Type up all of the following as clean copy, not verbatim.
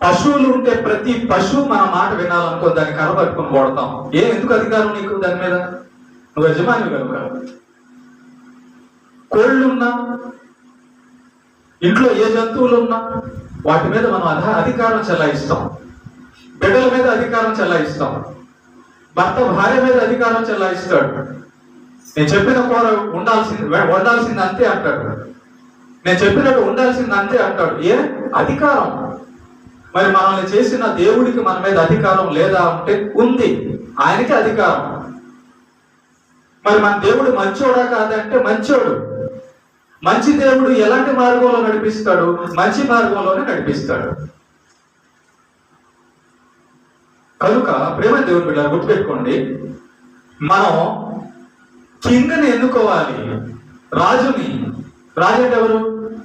పశువులు ఉంటే ప్రతి పశువు మన మాట వినాలనుకో దాన్ని కనబట్టుకుని కొడతాం. ఎందుకు అధికారం నీకు దాని మీద? నువ్వు యజమాని కనుక. కోళ్ళున్నా, ఇంట్లో ఏ జంతువులు ఉన్నా వాటి మీద మనం అధికారం చెలాయిస్తాం. బిడ్డల మీద అధికారం చెలాయిస్తాం. భర్త భార్య మీద అధికారం చెలాయిస్తాడు. నేను చెప్పిన కూర వండాల్సింది అంతే అంటాడు. నేను చెప్పినట్టు ఉండాల్సింది అంతే అంటాడు. అధికారం. మరి మనల్ని చేసిన దేవుడికి మన మీద అధికారం లేదా అంటే ఉంది. ఆయనకి అధికారం. మరి మన దేవుడు మంచోడా కాదంటే మంచోడు. మంచి దేవుడు ఎలాంటి మార్గంలో నడిపిస్తాడు? మంచి మార్గంలోనే నడిపిస్తాడు. కనుక ప్రేమ దేవుని బిడ్డలు గుర్తుపెట్టుకోండి, మనం కింగ్ని ఎన్నుకోవాలి, రాజుని. రాజు అంటే ఎవరు?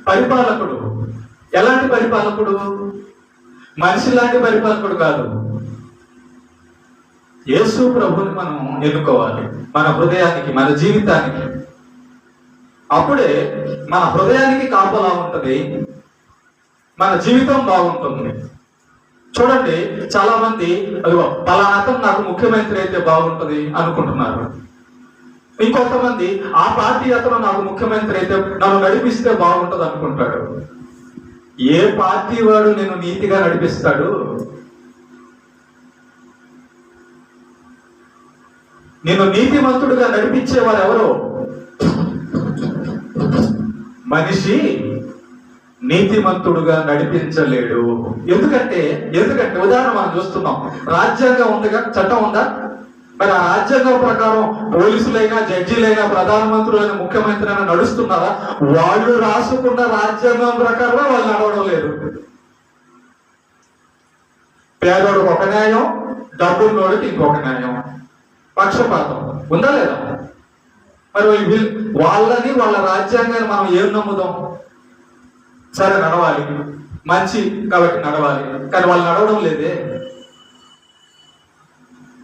పరిపాలకుడు. ఎలాంటి పరిపాలకుడు? మనిషి లాంటి పరిపాలకుడు కాదు. యేసు ప్రభుని మనం ఎన్నుకోవాలి మన హృదయానికి, మన జీవితానికి. అప్పుడే మన హృదయానికి కాపలా ఉంటుంది, మన జీవితం బాగుంటుంది. చూడండి, చాలా మంది పలానా అతను నాకు ముఖ్యమంత్రి అయితే బాగుంటుంది అనుకుంటున్నారు. ఇంకొంతమంది ఆ పార్టీ అతను నాకు ముఖ్యమంత్రి అయితే నన్ను నడిపిస్తే బాగుంటుంది అనుకుంటాడు. ఏ పార్టీ వాడు నేను నీతిగా నడిపిస్తాడు? నేను నీతిమంతుడుగా నడిపించేవారు ఎవరో? మనిషి నీతిమంతుడుగా నడిపించలేడు. ఎందుకంటే ఉదాహరణ మనం చూస్తున్నాం. రాజ్యాంగం ఉందిగా, చట్టం ఉందా? మరి ఆ రాజ్యాంగం ప్రకారం పోలీసులైనా, జడ్జీలైనా, ప్రధానమంత్రులైనా, ముఖ్యమంత్రి అయినా నడుస్తున్నారా? వాళ్ళు రాసుకున్న రాజ్యాంగం ప్రకారం వాళ్ళు నడవడం లేదు. పేదోడికి ఒక న్యాయం, డబ్బున్నోడికి ఇంకొక న్యాయం. పక్షపాతం ఉందా లేదా? మరి వాళ్ళని, వాళ్ళ రాజ్యాంగాన్ని మనం ఏం నమ్ముదాం? సరే నడవాలి, మంచి కాబట్టి నడవాలి, కానీ వాళ్ళు నడవడం లేదే.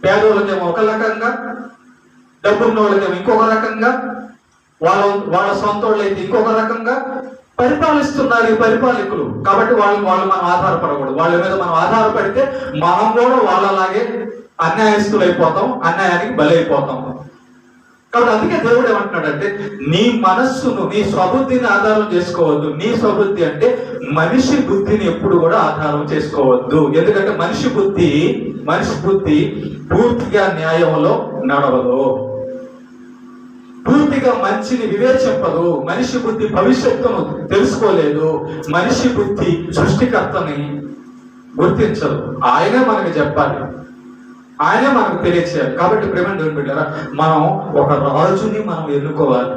పేదోళ్ళకేమో ఒక రకంగా, డబ్బున్న వాళ్ళకేమో ఇంకొక రకంగా, వాళ్ళ సొంత వాళ్ళు అయితే ఇంకొక రకంగా పరిపాలిస్తున్నారు ఈ పరిపాలకులు. కాబట్టి వాళ్ళు మనం ఆధారపడకూడదు. వాళ్ళ మీద మనం ఆధారపడితే మనం కూడా వాళ్ళలాగే అన్యాయస్తులైపోతాం, అన్యాయానికి బలైపోతాం. కాబట్టి అందుకే దేవుడు ఏమంటున్నాడంటే, నీ మనస్సును, నీ స్వబుద్ధిని ఆధారం చేసుకోవద్దు. నీ స్వబుద్ధి అంటే మనిషి బుద్ధిని ఎప్పుడు కూడా ఆధారం చేసుకోవద్దు. ఎందుకంటే మనిషి బుద్ధి పూర్తిగా న్యాయంలో నడవదు, పూర్తిగా మంచిని వివేచింపదు. మనిషి బుద్ధి భవిష్యత్తును తెలుసుకోలేదు. మనిషి బుద్ధి సృష్టికర్తని గుర్తించదు. ఆయనే మనకు చెప్పాలి, ఆయనే మనకు తెలియచేయాలి. కాబట్టి ప్రేమ దేవుని బిడ్డలారా, మనం ఒక రాజుని మనం ఎన్నుకోవాలి.